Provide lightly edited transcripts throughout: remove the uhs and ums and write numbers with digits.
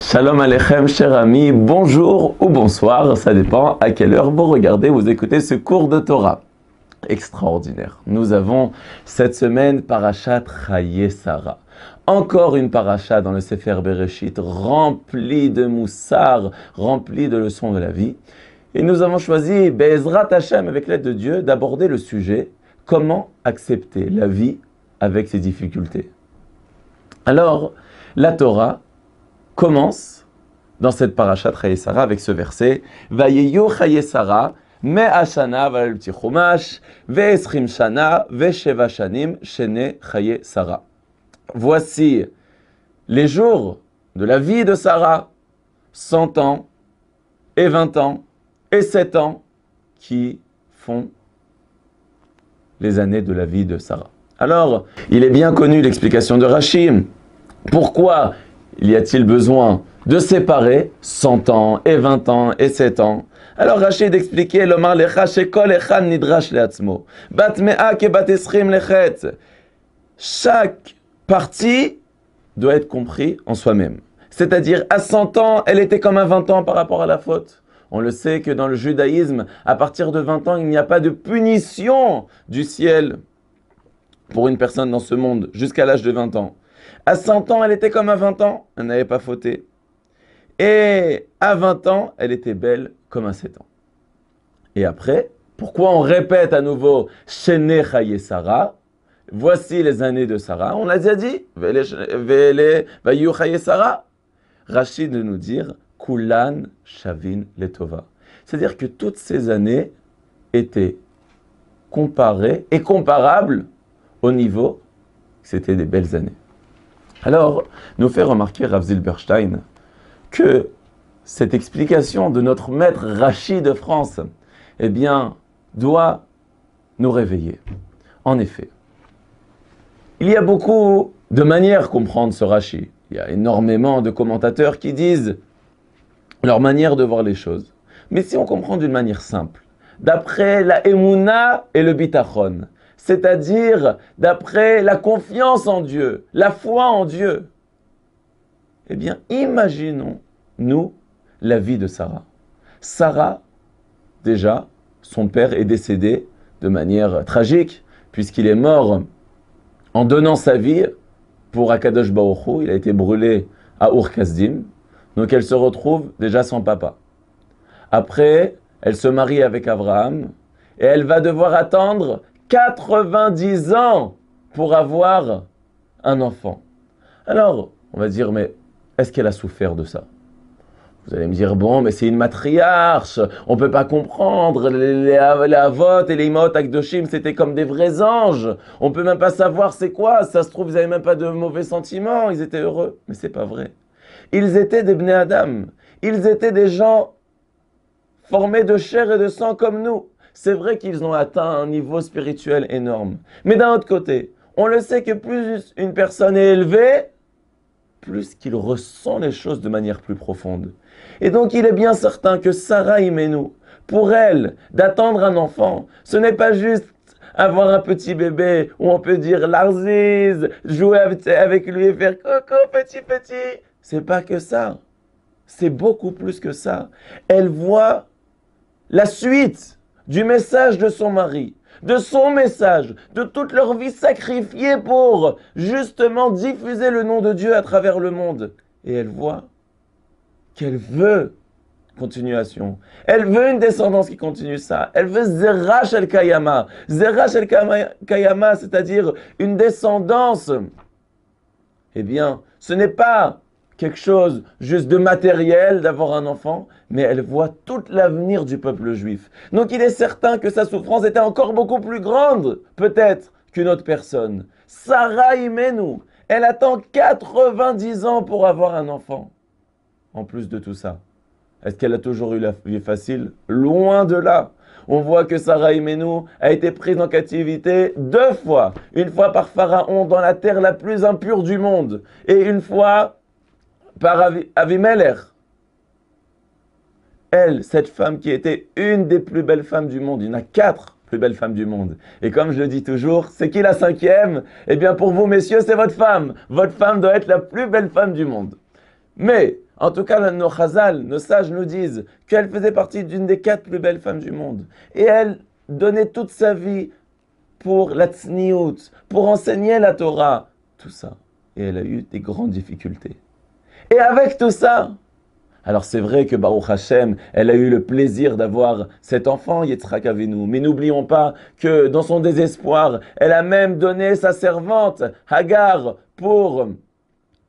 Shalom Aleichem, chers amis, bonjour ou bonsoir, ça dépend à quelle heure vous regardez, vous écoutez ce cours de Torah. Extraordinaire. Nous avons cette semaine Parashat Chayei Sarah. Encore une paracha dans le Sefer Bereshit, remplie de moussar, remplie de leçons de la vie. Et nous avons choisi, Be'ezrat Hashem, avec l'aide de Dieu, d'aborder le sujet, comment accepter la vie avec ses difficultés. Alors, la Torah commence dans cette parashat Chayei Sarah avec ce verset Vayeyu Chayei Sarah me'a shana v'al p'tichumash ve'eschrim shana ve'sheva shanim shene Chayei Sarah. Voici les jours de la vie de Sarah, 100 ans et 20 ans et 7 ans qui font les années de la vie de Sarah. Alors, il est bien connu l'explication de Rashi. Pourquoi y a-t-il besoin de séparer 100 ans et 20 ans et 7 ans? Alors Rachid expliquait l'omar lecha shekol echad nidrash leatzmo bat mea ke bat eschrim lechet. Chaque partie doit être compris en soi-même. C'est-à-dire, à 100 ans, elle était comme à 20 ans par rapport à la faute. On le sait que dans le judaïsme, à partir de 20 ans, il n'y a pas de punition du ciel pour une personne dans ce monde jusqu'à l'âge de 20 ans. À 100 ans, elle était comme à 20 ans, elle n'avait pas fauté. Et à 20 ans, elle était belle comme à 7 ans. Et après, pourquoi on répète à nouveau Shene Chayei Sarah? Voici les années de Sarah. On l'a déjà dit. Vayeyu Chayei Sarah. Rachid de nous dire Kulan Shavin Letova. C'est-à-dire que toutes ces années étaient comparées et comparables au niveau, c'était des belles années. Alors, nous fait remarquer Rav Zilberstein que cette explication de notre maître Rashi de France, eh bien, doit nous réveiller. En effet, il y a beaucoup de manières de comprendre ce Rashi. Il y a énormément de commentateurs qui disent leur manière de voir les choses. Mais si on comprend d'une manière simple, d'après la Emouna et le Bitachon, c'est-à-dire d'après la confiance en Dieu, la foi en Dieu, eh bien, imaginons-nous la vie de Sarah. Sarah, déjà, son père est décédé de manière tragique, puisqu'il est mort en donnant sa vie pour Akadosh Baruch Hu. Il a été brûlé à Ur Kasdim. Donc elle se retrouve déjà sans papa. Après, elle se marie avec Abraham et elle va devoir attendre 90 ans pour avoir un enfant. Alors, on va dire, mais est-ce qu'elle a souffert de ça? Vous allez me dire, bon, mais c'est une matriarche, on ne peut pas comprendre, les avot et les imot akdoshim, c'était comme des vrais anges, on ne peut même pas savoir c'est quoi, ça se trouve, ils n'avaient même pas de mauvais sentiments, ils étaient heureux. Mais c'est pas vrai. Ils étaient des Bnei Adam, ils étaient des gens formés de chair et de sang comme nous. C'est vrai qu'ils ont atteint un niveau spirituel énorme. Mais d'un autre côté, on le sait que plus une personne est élevée, plus qu'il ressent les choses de manière plus profonde. Et donc il est bien certain que Sarah Imenou, pour elle, d'attendre un enfant, ce n'est pas juste avoir un petit bébé où on peut dire l'arziz, jouer avec lui et faire coco petit petit. C'est pas que ça. C'est beaucoup plus que ça. Elle voit la suite du message de son mari, de son message, de toute leur vie sacrifiée pour justement diffuser le nom de Dieu à travers le monde. Et elle voit qu'elle veut continuation. Elle veut une descendance qui continue ça. Elle veut Zerach el Kayama. Zerach el Kayama, c'est-à-dire une descendance. Eh bien, ce n'est pas quelque chose juste de matériel d'avoir un enfant, mais elle voit tout l'avenir du peuple juif. Donc il est certain que sa souffrance était encore beaucoup plus grande, peut-être, qu'une autre personne. Sarah Imenou, elle attend 90 ans pour avoir un enfant. En plus de tout ça, est-ce qu'elle a toujours eu la vie facile? Loin de là. On voit que Sarah Imenou a été prise en captivité 2 fois. Une fois par Pharaon dans la terre la plus impure du monde, et une fois par Avimelech. Elle, cette femme qui était une des plus belles femmes du monde, il y en a 4 plus belles femmes du monde. Et comme je le dis toujours, c'est qui la 5e? Eh bien pour vous messieurs, c'est votre femme. Votre femme doit être la plus belle femme du monde. Mais En tout cas, nos chazal, nos sages nous disent qu'elle faisait partie d'une des 4 plus belles femmes du monde. Et elle donnait toute sa vie pour la tzniout, pour enseigner la Torah, tout ça. Et elle a eu des grandes difficultés. Et avec tout ça, alors c'est vrai que Baruch Hashem, elle a eu le plaisir d'avoir cet enfant, Yitzhak Avinu. Mais n'oublions pas que dans son désespoir, elle a même donné sa servante, Hagar, pour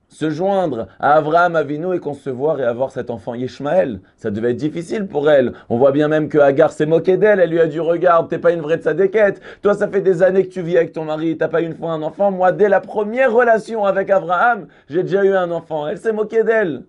se joindre à Avraham Avinu et concevoir et avoir cet enfant Yishmaël. Ça devait être difficile pour elle. On voit bien même que Hagar s'est moquée d'elle. Elle lui a dit, regarde, t'es pas une vraie tzadékette. Toi, ça fait des années que tu vis avec ton mari, t'as pas une fois un enfant. Moi, dès la première relation avec Avraham, j'ai déjà eu un enfant. Elle s'est moquée d'elle.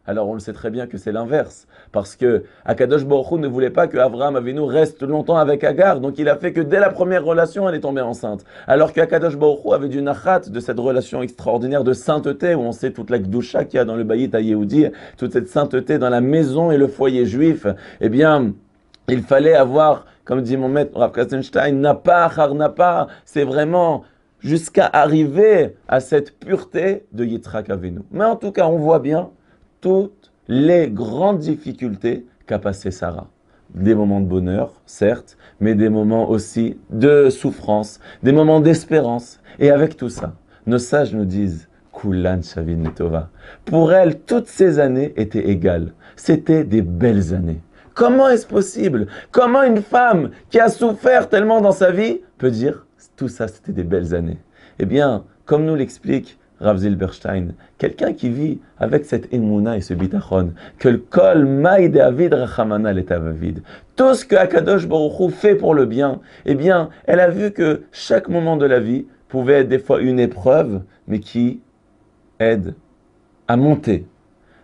Alors on le sait très bien que c'est l'inverse, parce que Akadosh Baruch Hu ne voulait pas que Avraham Avinu reste longtemps avec Hagar, donc il a fait que dès la première relation, elle est tombée enceinte. Alors qu'Akadosh Baruch Hu avait du nachat de cette relation extraordinaire de sainteté, où on sait toute la Gdusha qu'il y a dans le Bayit HaYehudi, toute cette sainteté dans la maison et le foyer juif, eh bien, il fallait avoir, comme dit mon maître Rav Kastenstein, napa achar napa, c'est vraiment jusqu'à arriver à cette pureté de Yitzhak Avinu. Mais en tout cas, on voit bien toutes les grandes difficultés qu'a passé Sarah. Des moments de bonheur, certes, mais des moments aussi de souffrance, des moments d'espérance. Et avec tout ça, nos sages nous disent Kulan Shavin Netova. Pour elle, toutes ces années étaient égales. C'était des belles années. Comment est-ce possible? Comment une femme qui a souffert tellement dans sa vie peut dire tout ça, c'était des belles années? Eh bien, comme nous l'explique Rav Zilberstein, quelqu'un qui vit avec cette émouna et ce bitachon, que le kol maï de avid rachamana l'etavavid, tout ce que Akadosh Baruch Hu fait pour le bien, eh bien, elle a vu que chaque moment de la vie pouvait être des fois une épreuve, mais qui aide à monter,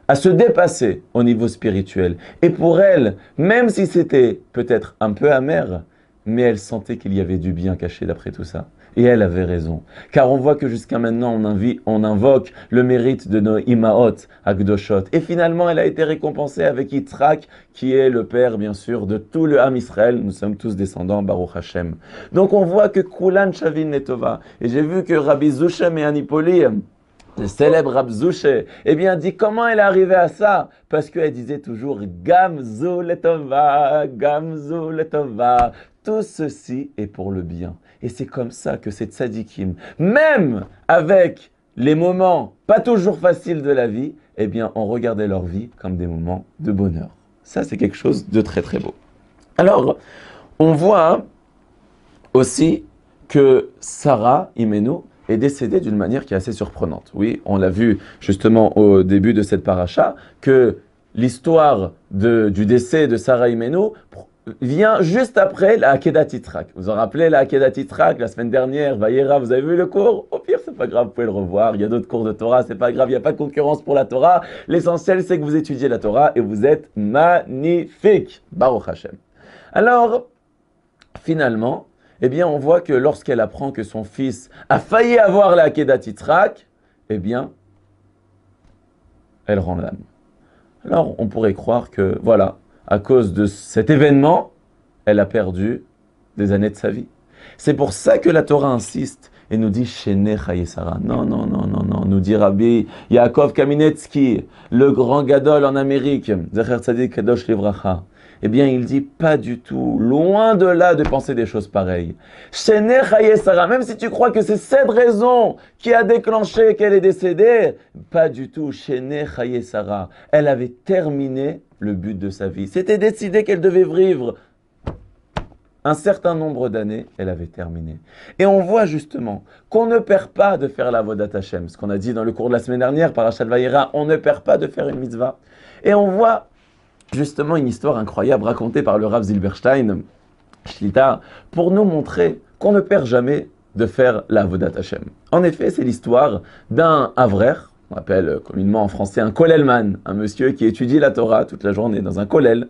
à se dépasser au niveau spirituel. Et pour elle, même si c'était peut-être un peu amer, mais elle sentait qu'il y avait du bien caché d'après tout ça. Et elle avait raison. Car on voit que jusqu'à maintenant, on invoque le mérite de nos Imaot Akdoshot. Et finalement, elle a été récompensée avec Yitzhak, qui est le père, bien sûr, de tout le Ham Israël. Nous sommes tous descendants, Baruch Hashem. Donc on voit que Kulan Shavin Netova. Et j'ai vu que Rabbi Zushem et Anipoli, le célèbre Rab Zouché, eh bien, dit comment elle est arrivée à ça? Parce qu'elle disait toujours Gamzu letova, Gamzu letova. Tout ceci est pour le bien. Et c'est comme ça que ces tzadikim, même avec les moments pas toujours faciles de la vie, eh bien, on regardait leur vie comme des moments de bonheur. Ça, c'est quelque chose de très très beau. Alors, on voit aussi que Sarah Imenu est décédée d'une manière qui est assez surprenante. Oui, on l'a vu justement au début de cette paracha, que l'histoire du décès de Sarah Imenu vient juste après la Akedat Yitzhak. Vous vous rappelez la Akedat Yitzhak la semaine dernière, Vayera, vous avez vu le cours? Au pire, c'est pas grave, vous pouvez le revoir. Il y a d'autres cours de Torah, c'est pas grave, il n'y a pas de concurrence pour la Torah. L'essentiel, c'est que vous étudiez la Torah et vous êtes magnifique. Baruch Hashem. Alors, finalement, eh bien, on voit que lorsqu'elle apprend que son fils a failli avoir la Akedat Yitzhak, eh bien, elle rend l'âme. Alors, on pourrait croire que, voilà, à cause de cet événement, elle a perdu des années de sa vie. C'est pour ça que la Torah insiste et nous dit Shene Chaye Sarah. Non, non, non, non, non. Nous dit Rabbi Yaakov Kaminetsky, le grand gadol en Amérique, Zecher Tzadik Kadosh Livracha. Eh bien, il dit pas du tout, loin de là de penser des choses pareilles. Shene Chaye Sarah, même si tu crois que c'est cette raison qui a déclenché qu'elle est décédée, pas du tout. Shene Chaye Sarah. Elle avait terminé le but de sa vie. C'était décidé qu'elle devait vivre un certain nombre d'années, elle avait terminé. Et on voit justement qu'on ne perd pas de faire la Vodat Hashem. Ce qu'on a dit dans le cours de la semaine dernière, Parashat Vayera, on ne perd pas de faire une mitzvah. Et on voit justement une histoire incroyable racontée par le Rav Zilberstein, Shlita, pour nous montrer qu'on ne perd jamais de faire la Vodat Hashem. En effet, c'est l'histoire d'un Avrer, on appelle communément en français un kollelman, un monsieur qui étudie la Torah toute la journée dans un kollel.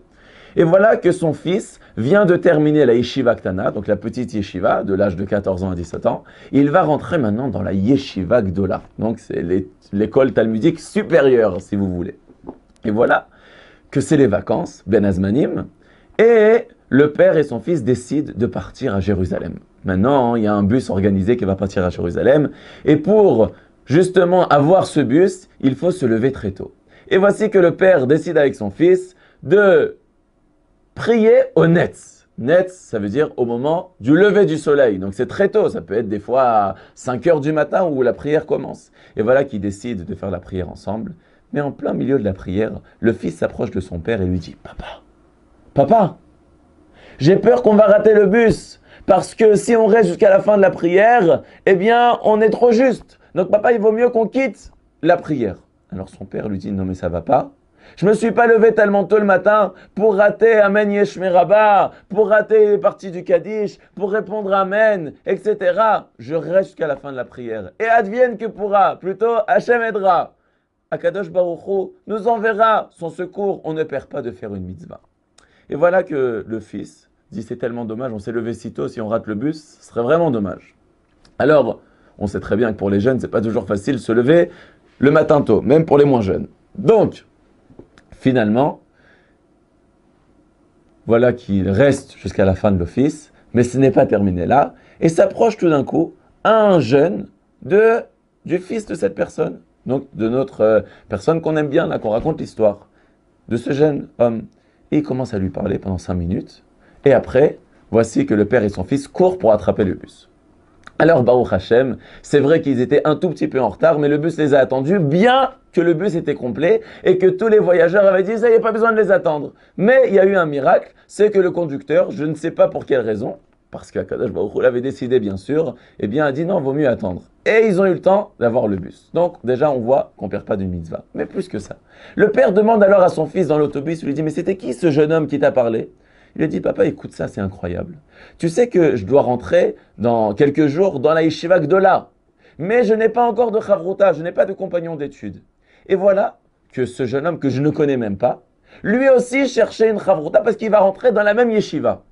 Et voilà que son fils vient de terminer la Yeshiva Ktana, donc la petite Yeshiva, de l'âge de 14 ans à 17 ans. Il va rentrer maintenant dans la Yeshiva Gdola. Donc c'est l'école talmudique supérieure, si vous voulez. Et voilà que c'est les vacances, Ben Azmanim, et le père et son fils décident de partir à Jérusalem. Maintenant, il y a un bus organisé qui va partir à Jérusalem. Et pour justement avoir ce bus, il faut se lever très tôt. Et voici que le père décide avec son fils de prier au Netz. Netz, ça veut dire au moment du lever du soleil. Donc c'est très tôt, ça peut être des fois à 5 heures du matin où la prière commence. Et voilà qu'ils décident de faire la prière ensemble. Mais en plein milieu de la prière, le fils s'approche de son père et lui dit « Papa, papa, j'ai peur qu'on va rater le bus. Parce que si on reste jusqu'à la fin de la prière, eh bien, on est trop juste. Donc papa, il vaut mieux qu'on quitte la prière. » Alors son père lui dit « Non mais ça va pas. Je me suis pas levé tellement tôt le matin pour rater Amen Yeshme Rabbah, pour rater les parties du Kaddish, pour répondre Amen, etc. Je reste jusqu'à la fin de la prière. Et advienne que pourra, plutôt Hachem aidera. Akadosh Baruch Hu nous enverra son secours. On ne perd pas de faire une mitzvah. » Et voilà que le fils dit c'est tellement dommage, on s'est levé si tôt, si on rate le bus, ce serait vraiment dommage. Alors, on sait très bien que pour les jeunes, c'est pas toujours facile de se lever le matin tôt, même pour les moins jeunes. Donc, finalement, voilà qu'il reste jusqu'à la fin de l'office, mais ce n'est pas terminé là, et s'approche tout d'un coup un jeune du fils de cette personne, donc de notre personne qu'on aime bien, là, qu'on raconte l'histoire, de ce jeune homme. Et il commence à lui parler pendant 5 minutes, et après, voici que le père et son fils courent pour attraper le bus. Alors, Baruch Hashem, c'est vrai qu'ils étaient un tout petit peu en retard, mais le bus les a attendus, bien que le bus était complet et que tous les voyageurs avaient dit, ça n'y a pas besoin de les attendre. Mais il y a eu un miracle, c'est que le conducteur, je ne sais pas pour quelle raison, parce qu'Akadosh Baruch Hu l'avait décidé bien sûr, eh bien a dit non, vaut mieux attendre. Et ils ont eu le temps d'avoir le bus. Donc déjà on voit qu'on ne perd pas d'une mitzvah. Mais plus que ça. Le père demande alors à son fils dans l'autobus, il lui dit, mais c'était qui ce jeune homme qui t'a parlé ? Il lui dit, papa, écoute ça, c'est incroyable. Tu sais que je dois rentrer dans quelques jours dans la Yeshiva Gdola, mais je n'ai pas encore de chavruta, je n'ai pas de compagnon d'études. Et voilà que ce jeune homme que je ne connais même pas, lui aussi cherchait une chavruta parce qu'il va rentrer dans la même Yeshiva.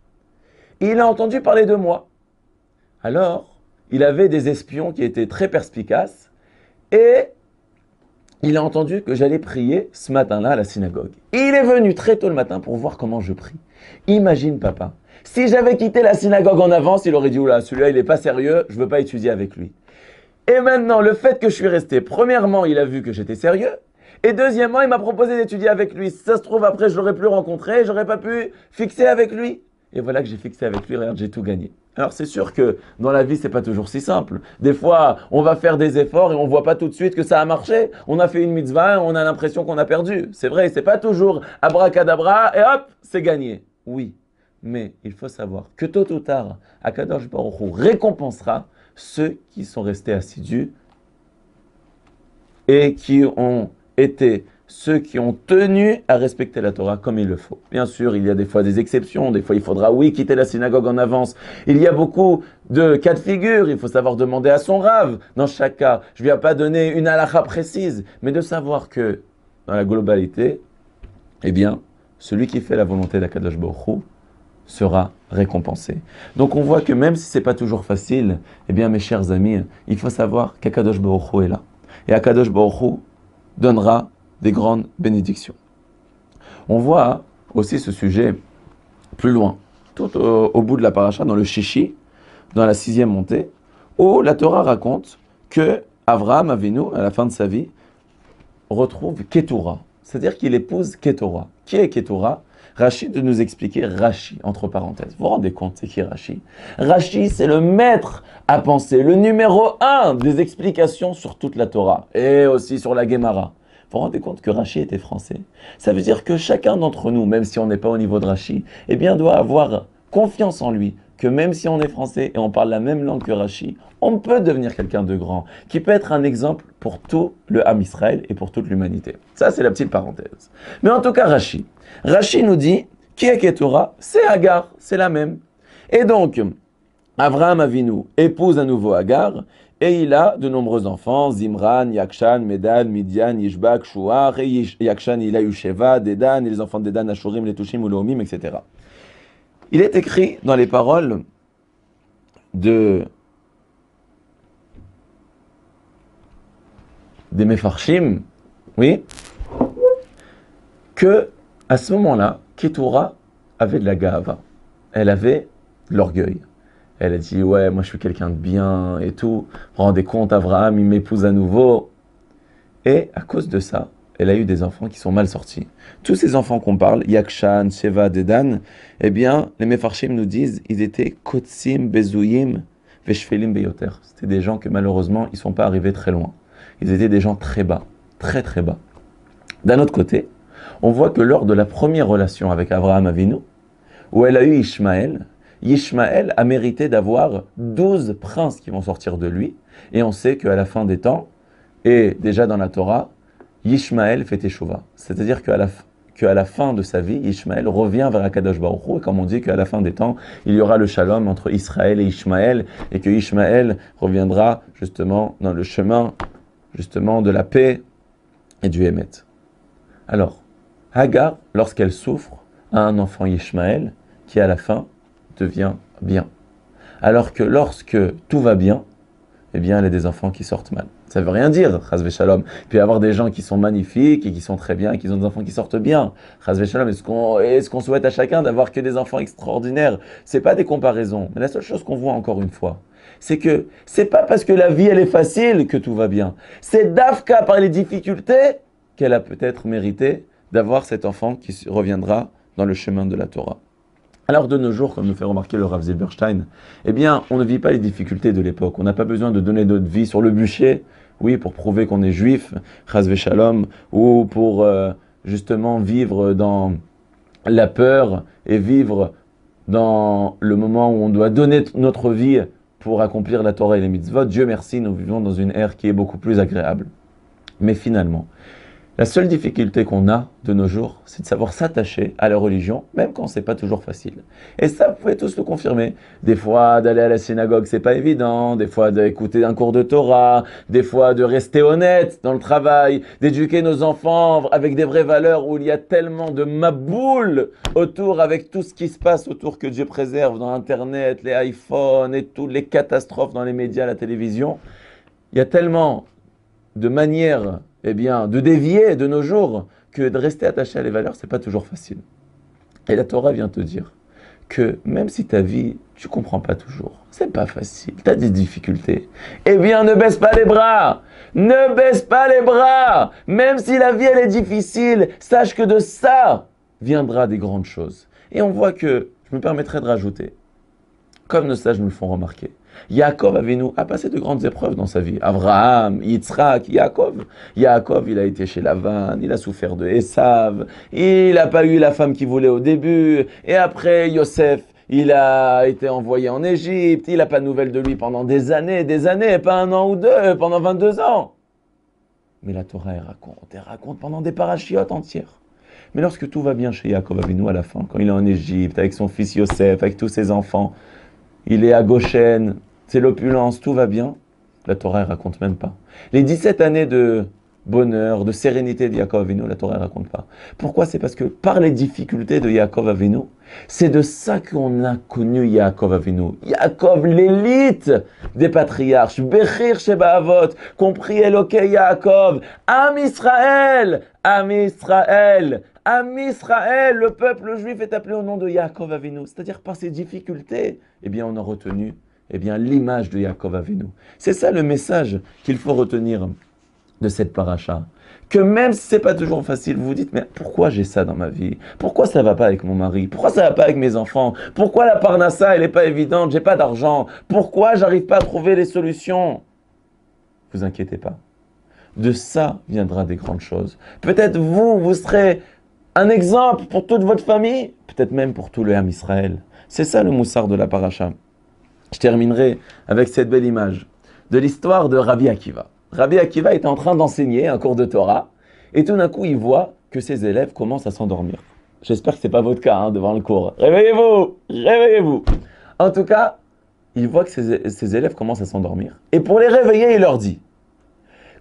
Et il a entendu parler de moi. Alors, il avait des espions qui étaient très perspicaces et il a entendu que j'allais prier ce matin-là à la synagogue. Et il est venu très tôt le matin pour voir comment je prie. Imagine, papa, si j'avais quitté la synagogue en avance, il aurait dit, oula, celui-là, il n'est pas sérieux, je ne veux pas étudier avec lui. Et maintenant, le fait que je suis resté, premièrement, il a vu que j'étais sérieux, et deuxièmement, il m'a proposé d'étudier avec lui. Si ça se trouve, après, je ne l'aurais plus rencontré, je n'aurais pas pu fixer avec lui. Et voilà que j'ai fixé avec lui, regarde, j'ai tout gagné. Alors c'est sûr que dans la vie, c'est pas toujours si simple. Des fois, on va faire des efforts et on voit pas tout de suite que ça a marché. On a fait une mitzvah et on a l'impression qu'on a perdu. C'est vrai, c'est pas toujours abracadabra et hop, c'est gagné. Oui, mais il faut savoir que tôt ou tard, Akadosh Baruch Hu récompensera ceux qui sont restés assidus et qui ont été ceux qui ont tenu à respecter la Torah comme il le faut. Bien sûr, il y a des fois des exceptions, des fois il faudra, oui, quitter la synagogue en avance. Il y a beaucoup de cas de figure, il faut savoir demander à son rave. Dans chaque cas, je ne viens pas donner une halakha précise, mais de savoir que, dans la globalité, eh bien, celui qui fait la volonté d'Akadosh Baruch Hu sera récompensé. Donc on voit que même si ce n'est pas toujours facile, eh bien, mes chers amis, il faut savoir qu'Akadosh Baruch Hu est là. Et Akadosh Baruch Hu donnera des grandes bénédictions. On voit aussi ce sujet plus loin, tout au bout de la paracha, dans le Shishi, dans la 6e montée, où la Torah raconte que Avraham Avinu, à la fin de sa vie, retrouve Ketura, c'est-à-dire qu'il épouse Ketura. Qui est Ketura ? Rashi de nous expliquer Rashi, entre parenthèses. Vous vous rendez compte, c'est qui Rashi ? Rashi, c'est le maître à penser, le numéro 1 des explications sur toute la Torah, et aussi sur la Gemara. Vous vous rendez compte que Rashi était français. Ça veut dire que chacun d'entre nous, même si on n'est pas au niveau de Rashi, eh bien, doit avoir confiance en lui, que même si on est français et on parle la même langue que Rashi, on peut devenir quelqu'un de grand, qui peut être un exemple pour tout le Ham Israël et pour toute l'humanité. Ça, c'est la petite parenthèse. Mais en tout cas, Rashi nous dit, qui est Ketura ? C'est Hagar, c'est la même. Et donc, Avraham Avinu épouse à nouveau Hagar, et il a de nombreux enfants, Zimran, Yakshan, Medan, Midian, Yishbak, Shuar, et Yakshan, il a eu Sheva, Dedan, et les enfants de Dedan, Ashurim, Letushim, Ulohimim, etc. Il est écrit dans les paroles des Mefarshim, oui, que à ce moment-là, Ketura avait de la gava, elle avait de l'orgueil. Elle a dit, ouais, moi je suis quelqu'un de bien et tout. Vous vous rendez compte, Avraham, il m'épouse à nouveau. Et à cause de ça, elle a eu des enfants qui sont mal sortis. Tous ces enfants qu'on parle, Yakshan, Sheva, Dedan, eh bien, les Mefarshim nous disent, ils étaient Kotsim, Bezouyim, Veshfelim, Beyoter. C'était des gens que malheureusement, ils ne sont pas arrivés très loin. Ils étaient des gens très bas, très très bas. D'un autre côté, on voit que lors de la première relation avec Abraham Avinu, où elle a eu Ishmaël, Ishmaël a mérité d'avoir 12 princes qui vont sortir de lui, et on sait qu'à la fin des temps, et déjà dans la Torah, Ishmaël fait Teshuvah. C'est-à-dire qu'à la fin de sa vie, Ishmaël revient vers Akadosh Baruch Hu, et comme on dit qu'à la fin des temps, il y aura le shalom entre Israël et Ishmaël, et que Ishmaël reviendra justement dans le chemin justement de la paix et du Hémet. Alors, Hagar, lorsqu'elle souffre, a un enfant Ishmaël qui à la fin devient bien. Alors que lorsque tout va bien, eh bien, elle a des enfants qui sortent mal. Ça ne veut rien dire, Chas v'Shalom. Il peut y avoir des gens qui sont magnifiques et qui sont très bien et qui ont des enfants qui sortent bien. Chas v'Shalom, est-ce qu'on souhaite à chacun d'avoir que des enfants extraordinaires? Ce n'est pas des comparaisons. Mais la seule chose qu'on voit encore une fois, c'est que ce n'est pas parce que la vie elle est facile que tout va bien. C'est d'Afka par les difficultés qu'elle a peut-être mérité d'avoir cet enfant qui reviendra dans le chemin de la Torah. Alors de nos jours, comme nous fait remarquer le Rav Zilberstein, eh bien, on ne vit pas les difficultés de l'époque. On n'a pas besoin de donner notre vie sur le bûcher, oui, pour prouver qu'on est juif, chas v'shalom, ou pour justement vivre dans la peur et vivre dans le moment où on doit donner notre vie pour accomplir la Torah et les mitzvot. Dieu merci, nous vivons dans une ère qui est beaucoup plus agréable. Mais finalement, la seule difficulté qu'on a de nos jours, c'est de savoir s'attacher à la religion, même quand c'est pas toujours facile. Et ça, vous pouvez tous le confirmer. Des fois, d'aller à la synagogue, c'est pas évident. Des fois, d'écouter un cours de Torah. Des fois, de rester honnête dans le travail. D'éduquer nos enfants avec des vraies valeurs où il y a tellement de maboule autour avec tout ce qui se passe autour que Dieu préserve dans Internet, les iPhones et toutes les catastrophes dans les médias, la télévision. Il y a tellement de manières de dévier de nos jours, que de rester attaché à les valeurs, c'est pas toujours facile. Et la Torah vient te dire que même si ta vie, tu comprends pas toujours, c'est pas facile, tu as des difficultés, eh bien ne baisse pas les bras, ne baisse pas les bras, même si la vie elle est difficile, sache que de ça viendra des grandes choses. Et on voit que, je me permettrai de rajouter, comme nos sages nous le font remarquer, Yaakov Avinu a passé de grandes épreuves dans sa vie. Abraham, Yitzhak, Yaakov. Yaakov, il a été chez Lavan, il a souffert de Esav, il n'a pas eu la femme qu'il voulait au début, et après Yosef, il a été envoyé en Égypte, il n'a pas de nouvelles de lui pendant des années, pas un an ou deux, pendant 22 ans. Mais la Torah, elle raconte pendant des parachiotes entières. Mais lorsque tout va bien chez Yaakov Avinu à la fin, quand il est en Égypte, avec son fils Yosef, avec tous ses enfants, il est à Goshen, c'est l'opulence, tout va bien. La Torah, elle raconte même pas. Les 17 années de bonheur, de sérénité de Yaakov Avinu, la Torah, elle raconte pas. Pourquoi? C'est parce que par les difficultés de Yaakov Avinu, c'est de ça qu'on a connu Yaakov Avinu. Yaakov, l'élite des patriarches, Bechir Sheba Avot, compris Elokei Yaakov, Am Israël, Am Israël, Am Israël, le peuple juif est appelé au nom de Yaakov Avinu. C'est-à-dire par ces difficultés, eh bien on a retenu l'image de Yaakov Avinu. C'est ça le message qu'il faut retenir de cette paracha. Que même si c'est pas toujours facile, vous vous dites, mais pourquoi j'ai ça dans ma vie? Pourquoi ça va pas avec mon mari? Pourquoi ça va pas avec mes enfants? Pourquoi la parnassa, elle est pas évidente? J'ai pas d'argent. Pourquoi j'arrive pas à trouver les solutions? Vous inquiétez pas. De ça viendra des grandes choses. Peut-être vous serez un exemple pour toute votre famille, peut-être même pour tout le Ham Israël. C'est ça le moussard de la paracha. Je terminerai avec cette belle image de l'histoire de Rabbi Akiva. Rabbi Akiva était en train d'enseigner un cours de Torah et tout d'un coup il voit que ses élèves commencent à s'endormir. J'espère que ce n'est pas votre cas devant le cours. Réveillez-vous, réveillez-vous. En tout cas, il voit que ses élèves commencent à s'endormir. Et pour les réveiller, il leur dit: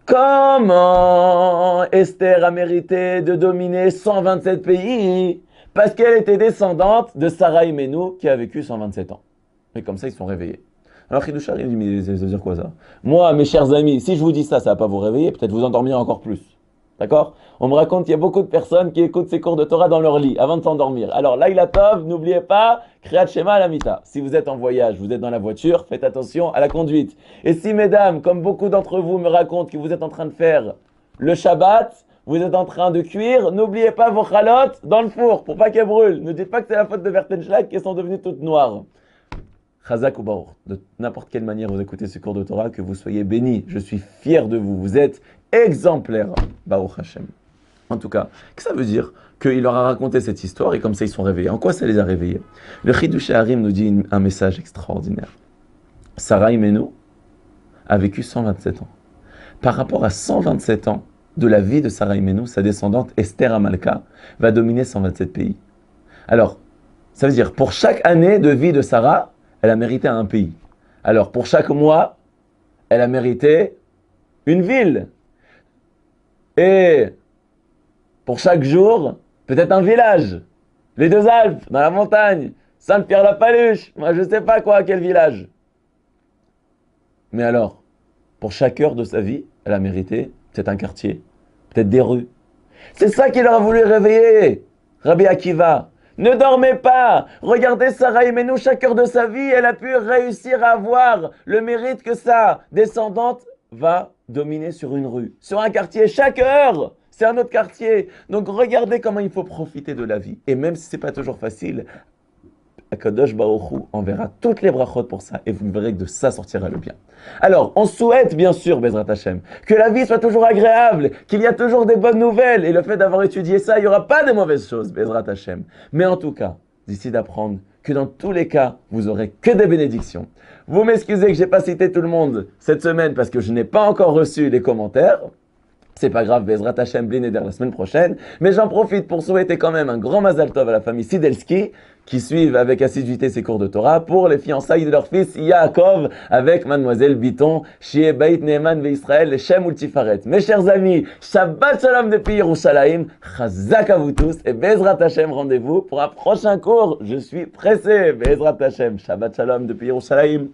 comment Esther a mérité de dominer 127 pays? Parce qu'elle était descendante de Sarah Imenu qui a vécu 127 ans. Et comme ça, ils sont réveillés. Alors Chidouchar, il dit, mais ça veut dire quoi ça? Moi, mes chers amis, si je vous dis ça, ça va pas vous réveiller, peut-être vous endormir encore plus. D'accord? On me raconte qu'il y a beaucoup de personnes qui écoutent ces cours de Torah dans leur lit, avant de s'endormir. Alors, Laila Tov, n'oubliez pas, Kriyat Shema à la Mita. Si vous êtes en voyage, vous êtes dans la voiture, faites attention à la conduite. Et si, mesdames, comme beaucoup d'entre vous me racontent que vous êtes en train de faire le Shabbat, vous êtes en train de cuire, n'oubliez pas vos chalotes dans le four pour pas qu'elles brûlent. Ne dites pas que c'est la faute de Vertenschlag qu'elles sont devenues toutes noires. Chazak ou Baruch, de n'importe quelle manière vous écoutez ce cours de Torah, que vous soyez bénis. Je suis fier de vous. Vous êtes exemplaires. Baruch Hashem. En tout cas, qu'est-ce que ça veut dire qu'il leur a raconté cette histoire et comme ça ils sont réveillés? En quoi ça les a réveillés? Le Chidush Harim nous dit un message extraordinaire. Sarah Imenu a vécu 127 ans. Par rapport à 127 ans de la vie de Sarah Imenu, sa descendante Esther Amalka va dominer 127 pays. Alors, ça veut dire pour chaque année de vie de Sarah, elle a mérité un pays. Alors, pour chaque mois, elle a mérité une ville. Et pour chaque jour, peut-être un village. Les deux Alpes, dans la montagne. Sainte-Pierre-la-Paluche. Moi, je ne sais pas quoi, quel village. Mais alors, pour chaque heure de sa vie, elle a mérité peut-être un quartier, peut-être des rues. C'est ça qu'il a voulu réveiller, Rabbi Akiva. Ne dormez pas. Regardez Sarah Imenu, chaque heure de sa vie, elle a pu réussir à avoir le mérite que sa descendante va dominer sur une rue, sur un quartier. Chaque heure, c'est un autre quartier. Donc regardez comment il faut profiter de la vie. Et même si ce n'est pas toujours facile, Akadosh Baruch Hu enverra toutes les brachot pour ça et vous verrez que de ça sortira le bien. Alors, on souhaite bien sûr, Bezrat Hashem, que la vie soit toujours agréable, qu'il y a toujours des bonnes nouvelles et le fait d'avoir étudié ça, il n'y aura pas de mauvaises choses, Bezrat Hashem. Mais en tout cas, d'ici d'apprendre que dans tous les cas, vous aurez que des bénédictions. Vous m'excusez que je n'ai pas cité tout le monde cette semaine parce que je n'ai pas encore reçu les commentaires. C'est pas grave, Bezrat Hashem, Bli Neder la semaine prochaine. Mais j'en profite pour souhaiter quand même un grand Mazal Tov à la famille Sidelski, qui suivent avec assiduité ces cours de Torah pour les fiançailles de leur fils Yaakov avec mademoiselle Biton, Shie Beit Neeman ve Israël, Shem Ultifaret. Mes chers amis, Shabbat Shalom depuis Yerushalayim, Chazak à vous tous et Bezrat Hashem, rendez-vous pour un prochain cours. Je suis pressé, Bezrat Hashem, Shabbat Shalom depuis Yerushalayim.